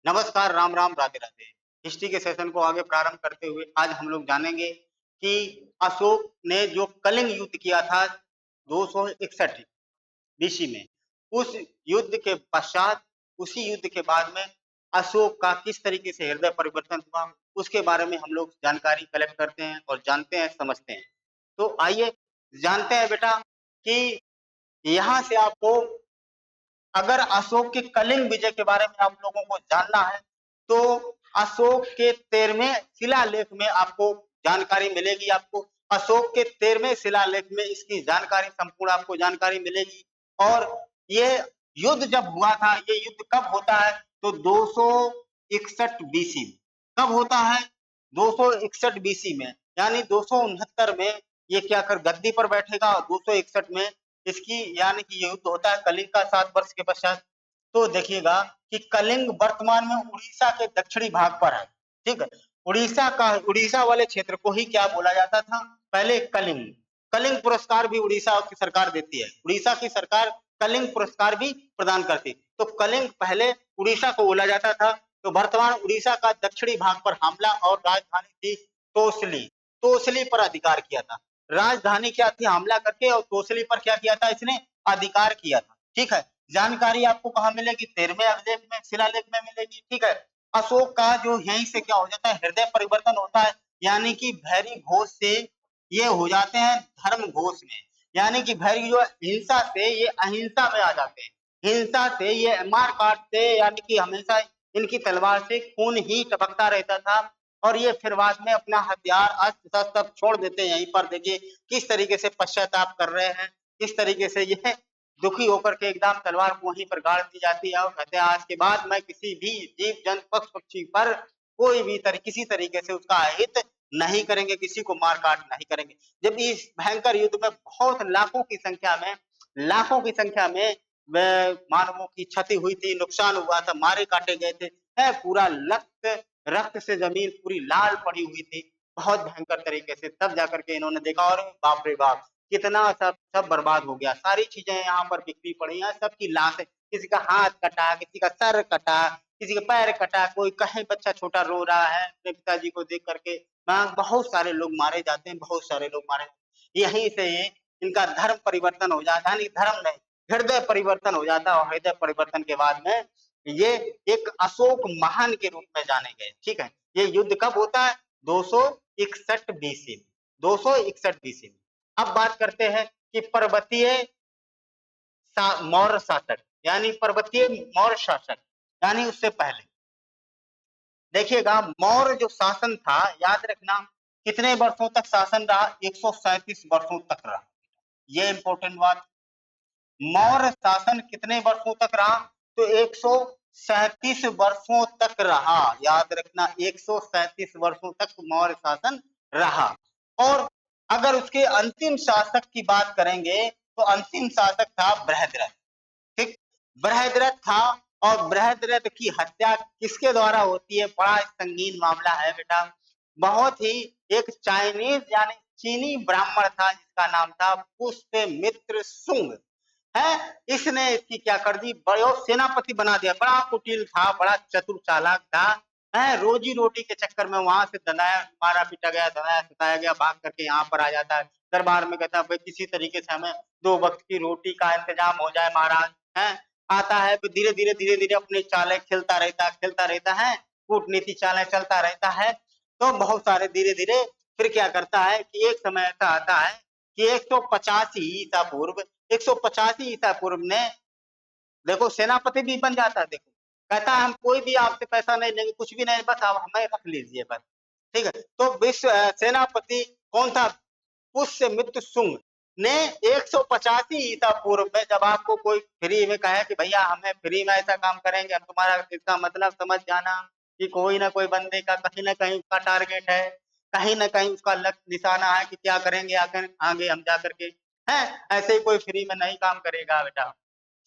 नमस्कार, राम राम, राधे राधे। हिस्ट्री के सेशन को आगे प्रारंभ करते हुए आज हम लोग जानेंगे कि अशोक ने जो कलिंग युद्ध किया था 261 बीसी में, उस युद्ध के पश्चात, उसी युद्ध के बाद में अशोक का किस तरीके से हृदय परिवर्तन हुआ, उसके बारे में हम लोग जानकारी कलेक्ट करते हैं और जानते हैं, समझते हैं। तो आइए जानते हैं बेटा कि यहाँ से आपको अगर अशोक के कलिंग विजय के बारे में आप लोगों को जानना है, तो अशोक के 13वें शिलालेख में आपको जानकारी मिलेगी। आपको अशोक के 13वें शिलालेख में इसकी जानकारी संपूर्ण आपको जानकारी मिलेगी। और ये युद्ध जब हुआ था, ये युद्ध कब होता है? तो 261 बीसी में। कब होता है? 261 बीसी में, यानी 269 में ये क्या कर गद्दी पर बैठेगा और 261 में इसकी यानी कि ये युद्ध होता है कलिंग का 7 वर्ष के पश्चात। तो देखिएगा कि कलिंग वर्तमान में उड़ीसा के दक्षिणी भाग पर है, ठीक है। उड़ीसा वाले क्षेत्र को ही क्या बोला जाता था? पहले कलिंग। कलिंग पुरस्कार भी उड़ीसा की सरकार देती है। उड़ीसा की सरकार कलिंग पुरस्कार भी प्रदान करती। तो कलिंग पहले उड़ीसा को बोला जाता था। तो वर्तमान उड़ीसा का दक्षिणी भाग पर हमला और राजधानी थी तोसली। तोसली पर अधिकार किया था। राजधानी क्या थी? हमला करके, और तोसली पर क्या किया था? इसने अधिकार किया था, ठीक है। जानकारी आपको कहाँ मिलेगी? 13वें अभिलेख में, शिलालेख में मिलेगी, ठीक है। अशोक का जो यहीं से क्या हो जाता है? हृदय परिवर्तन होता है, यानी कि भैरी घोष से ये हो जाते हैं धर्म घोष में, यानी कि भैरी जो हिंसा से ये अहिंसा में आ जाते हैं। हिंसा से ये मार काट से, यानी कि हमेशा इनकी तलवार से खून ही टपकता रहता था। और ये फिर बाद में अपना हथियार अस्त्र शस्त्र सब छोड़ देते हैं। यहीं पर देखिए किस तरीके से पश्चाताप कर रहे हैं, किस तरीके से ये दुखी होकर के एकदम तलवार को वहीं पर गाड़ दी जाती है और कहते हैं आज के बाद मैं किसी भी जीव जंतु पशु पक्षी पर कोई भी किसी तरीके से उसका अहित नहीं करेंगे, किसी को मार काट नहीं करेंगे। जब इस भयंकर युद्ध में बहुत लाखों की संख्या में मानवों की क्षति हुई थी, नुकसान हुआ था, मारे काटे गए थे, है पूरा रक्त से जमीन पूरी लाल पड़ी हुई थी, बहुत भयंकर तरीके से। तब जाकर के इन्होंने देखा और बाप रे बाप कितना सब बर्बाद हो गया। सारी चीजें यहाँ पर बिखरी पड़ी हैं, सबकी लाश है, किसी का हाथ कटा, किसी का सर कटा, किसी का पैर कटा, कोई कहीं बच्चा छोटा रो रहा है अपने पिताजी को देख करके। बहुत सारे लोग मारे जाते हैं, बहुत सारे लोग मारे यहीं से इनका धर्म परिवर्तन हो जाता है, धर्म नहीं, हृदय परिवर्तन हो जाता है। और हृदय परिवर्तन के बाद में ये एक अशोक महान के रूप में जाने गए, ठीक है। ये युद्ध कब होता है? 261 बीसी में, 261 बीसी में। अब बात करते हैं कि मौर्य शासक, यानी पर्वतीय मौर्य शासक, यानी उससे पहले देखिएगा मौर्य जो शासन था, याद रखना कितने वर्षों तक शासन रहा? 137 वर्षों तक रहा। ये इंपॉर्टेंट बात, मौर्य शासन कितने वर्षों तक रहा? तो 137 वर्षों तक रहा। याद रखना 137 वर्षों तक मौर्य शासन रहा। और अगर उसके अंतिम शासक की बात करेंगे तो अंतिम शासक था बृहद्रथ, ठीक। बृहद्रथ था, और बृहद्रथ की हत्या किसके द्वारा होती है? बड़ा संगीन मामला है बेटा। बहुत ही एक चाइनीज यानी चीनी ब्राह्मण था जिसका नाम था पुष्यमित्र शुंग, है। इसने इसकी क्या कर दी? बड़े सेनापति बना दिया। बड़ा कुटिल था, बड़ा चतुर चालाक था, है। रोजी रोटी के चक्कर में वहां से दनाया, मारा पीटा गया, दनाया सताया गया, भाग करके यहाँ पर आ जाता है दरबार में, कहता है किसी तरीके से हमें 2 वक्त की रोटी का इंतजाम हो जाए महाराज, है। आता है फिर धीरे धीरे अपने चाले खेलता रहता है, कूटनीति चाले चलता रहता है। तो बहुत सारे धीरे धीरे फिर क्या करता है कि एक समय ऐसा आता है कि 185 ईसा पूर्व, 185 ईसा पूर्व ने देखो सेनापति भी बन जाता है। देखो कहता है हम कोई भी आपसे पैसा नहीं लेंगे, कुछ भी नहीं, बस आप हमें रख लीजिए बस, ठीक है। तो विश्व सेनापति कौन था? पुष्यमित्र शुंग ने 185 ईसा पूर्व में जब आपको कोई फ्री में कहे कि भैया हमें फ्री में ऐसा काम करेंगे, हम तुम्हारा इसका मतलब समझ जाना कि कोई ना कोई बंदे का कहीं ना कहीं उसका टारगेट है, कहीं ना कहीं उसका लक्ष्य निशाना है कि क्या करेंगे आगे हम जा करके, है। ऐसे ही कोई फ्री में नहीं काम करेगा बेटा,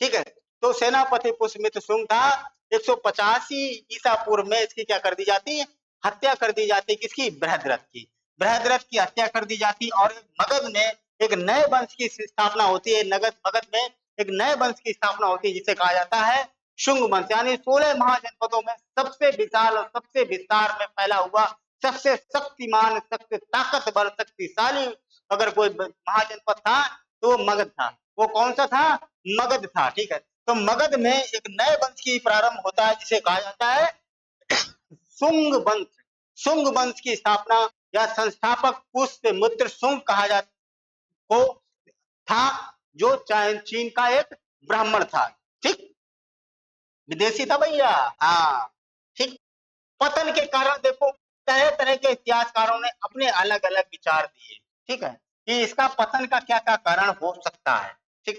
ठीक है। तो सेनापति पुष्यमित्र शुंग था। 185 ईसा पूर्व में इसकी क्या कर दी जाती है? हत्या कर दी जाती। किसकी? बृहद्रथ की। बृहद्रथ की हत्या कर दी जाती और मगध में एक नए वंश की स्थापना होती है। मगध में एक नए वंश की स्थापना होती है जिसे कहा जाता है शुंग वंश, यानी 16 महाजनपदों में सबसे विशाल और सबसे विस्तार में फैला हुआ, सबसे शक्तिमान, सबसे ताकतवर, शक्तिशाली अगर कोई महाजनपद था तो वो मगध था। वो कौन सा था? मगध था। ठीक है, तो मगध में एक नए वंश की प्रारंभ होता है जिसे कहा जाता है शुंग वंश। शुंग वंश की स्थापना या संस्थापक पुष्यमित्र शुंग कहा जाता को था, जो चीन का एक ब्राह्मण था। ठीक, विदेशी था भैया। हाँ, ठीक। पतन के कारण देखो तरह तरह के इतिहासकारों ने अपने अलग अलग विचार दिए। ठीक है, कि इसका पतन का क्या क्या कारण हो सकता है। ठीक,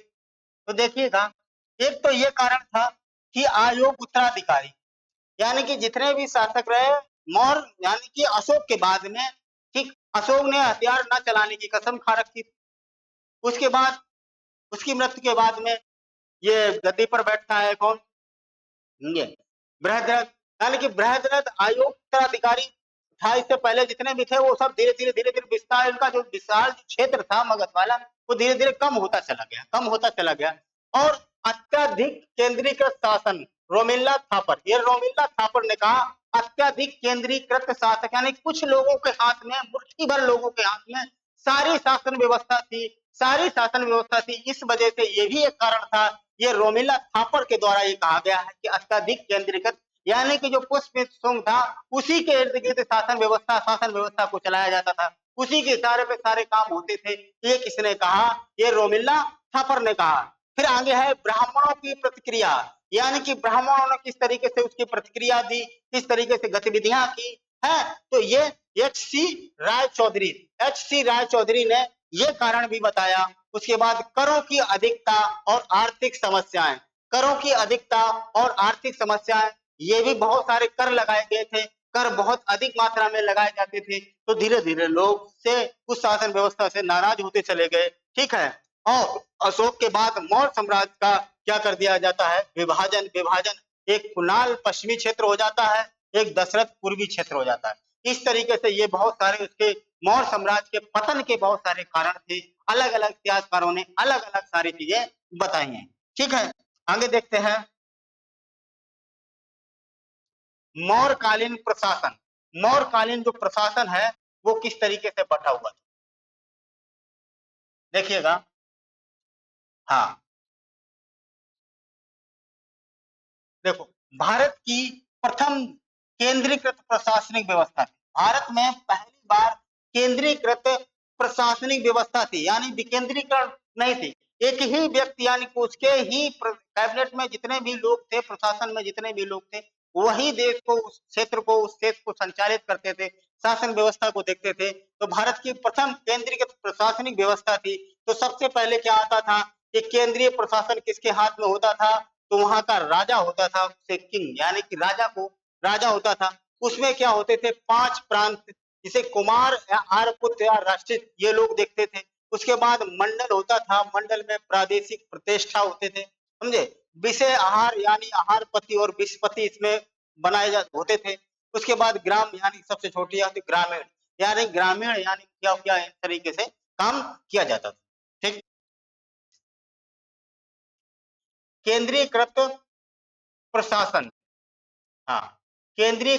तो देखिएगा, एक तो ये कारण था कि अयोग्य उत्तराधिकारी, यानी कि जितने भी शासक रहे मौर्य, यानी कि अशोक के बाद में, ठीक, अशोक ने हथियार न चलाने की कसम खा रखी थी। उसके बाद उसकी मृत्यु के बाद में ये गद्दी पर बैठता है कौन? ये बृहद्रथ, यानी कि बृहद्रथ आयोग उत्तराधिकारी था। इससे पहले जितने भी थे वो सब धीरे धीरे विस्तार, इनका जो विशाल क्षेत्र था मगध वाला, वो धीरे धीरे कम होता चला गया, कम होता चला गया। और अत्यधिक केंद्रीकृत शासन, रोमिल्ला थापर, ये रोमिल्ला थापर ने कहा अत्यधिक केंद्रीकृत शासक, यानी कुछ लोगों के हाथ में, मुट्ठी भर लोगों के हाथ में सारी शासन व्यवस्था थी, सारी शासन व्यवस्था थी। इस वजह से ये भी एक कारण था, ये रोमिल्ला थापर के द्वारा ये कहा गया है कि अत्यधिक केंद्रीकृत, यानी कि जो पुष्यमित्र शुंग था उसी के इर्द गिर्द शासन व्यवस्था को चलाया जाता था, उसी के इशारे पे सारे काम होते थे। ये किसने कहा? ये रोमिल्ला थापर ने कहा। फिर आगे है ब्राह्मणों की प्रतिक्रिया, यानी कि ब्राह्मणों ने किस तरीके से उसकी प्रतिक्रिया दी, किस तरीके से गतिविधियां की है। तो ये एच सी राय चौधरी ने ये कारण भी बताया। उसके बाद करों की अधिकता और आर्थिक समस्याएं, करों की अधिकता और आर्थिक समस्याएं, ये भी बहुत सारे कर लगाए गए थे, कर बहुत अधिक मात्रा में लगाए जाते थे, तो धीरे धीरे लोग से उस शासन व्यवस्था से नाराज होते चले गए। ठीक है, और अशोक के बाद मौर्य साम्राज्य का क्या कर दिया जाता है? विभाजन। विभाजन, एक कुणाल पश्चिमी क्षेत्र हो जाता है, एक दशरथ पूर्वी क्षेत्र हो जाता है। इस तरीके से ये बहुत सारे उसके मौर्य साम्राज्य के पतन के बहुत सारे कारण थे। अलग अलग इतिहासकारों ने अलग अलग सारी चीजें बताई हैं। ठीक है, आगे देखते हैं मौर्यकालीन प्रशासन। मौर्यकालीन जो प्रशासन है वो किस तरीके से बटा हुआ था, देखिएगा। हाँ, देखो, भारत की प्रथम केंद्रीकृत प्रशासनिक व्यवस्था थी। भारत में पहली बार केंद्रीकृत प्रशासनिक व्यवस्था थी, यानी विकेंद्रीकरण नहीं थी। एक ही व्यक्ति, यानी कि उसके ही कैबिनेट में जितने भी लोग थे, प्रशासन में जितने भी लोग थे, वही देश को, उस क्षेत्र को, उस देश को संचालित करते थे, शासन व्यवस्था को देखते थे। तो भारत की प्रथम केंद्रीकृत प्रशासनिक व्यवस्था थी। तो सबसे पहले क्या आता था कि केंद्रीय प्रशासन किसके हाथ में होता था? तो वहां का राजा होता था, उसे किंग, यानी कि राजा होता था। उसमें क्या होते थे? 5 प्रांत, जिसे कुमार या आर्यपुत्र या राष्ट्रित ये लोग देखते थे। उसके बाद मंडल होता था, मंडल में प्रादेशिक प्रतिष्ठा होते थे, समझे। विषय आहार, यानी आहारपति और विषपति इसमें बनाए जा होते थे। उसके बाद ग्राम, यानी सबसे छोटी आती ग्रामीण, यानी क्या क्या इस तरीके से काम किया जाता था। ठीक, केंद्रीकृत प्रशासन। हाँ, केंद्रीय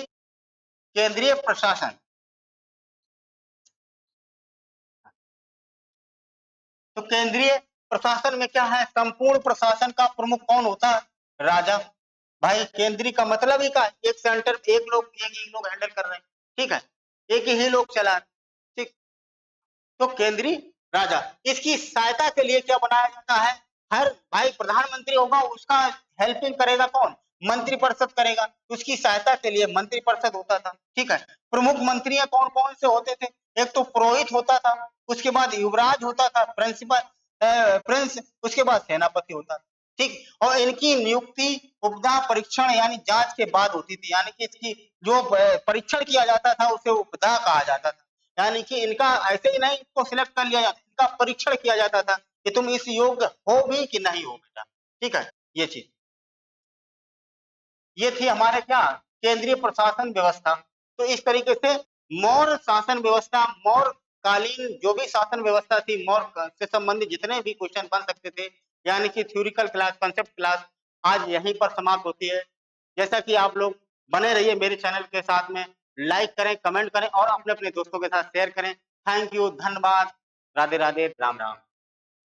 केंद्रीय प्रशासन। तो केंद्रीय प्रशासन में क्या है? संपूर्ण प्रशासन का प्रमुख कौन होता है? राजा। भाई केंद्रीय का मतलब ही का एक सेंटर, एक लोग हैंडल कर रहे हैं। ठीक है, एक ही लोग चला रहे हैं। ठीक, तो केंद्रीय राजा, इसकी सहायता के लिए क्या बनाया जाता है? हर भाई प्रधानमंत्री होगा, उसका हेल्पिंग करेगा कौन? मंत्रिपरिषद करेगा। उसकी सहायता के लिए मंत्रिपरिषद होता था। ठीक है, प्रमुख मंत्री कौन कौन से होते थे? एक तो पुरोहित होता था, उसके बाद युवराज होता था, प्रिंसिपल प्रिंस, उसके बाद सेनापति होता था। ठीक, और इनकी नियुक्ति उपदा परीक्षण यानी जांच के बाद होती थी, यानी कि इसकी जो परीक्षण किया जाता था उसे उपदा कहा जाता था। यानी कि इनका ऐसे ही नहीं इसको सिलेक्ट कर लिया जाता, इनका परीक्षण किया जाता था कि तुम इस योग्य हो भी कि नहीं हो बेटा। ठीक है, ये चीज, ये थी हमारे क्या? केंद्रीय प्रशासन व्यवस्था। तो इस तरीके से मौर्य शासन व्यवस्था, मौर्य कालीन जो भी शासन व्यवस्था थी, मौर्य से संबंधित जितने भी क्वेश्चन बन सकते थे, यानी कि थ्योरिकल क्लास, कंसेप्ट क्लास, आज यहीं पर समाप्त होती है। जैसा कि आप लोग बने रहिए मेरे चैनल के साथ में, लाइक करें, कमेंट करें और अपने-अपने दोस्तों के साथ शेयर करें। थैंक यू, धन्यवाद। राधे-राधे, राम-राम।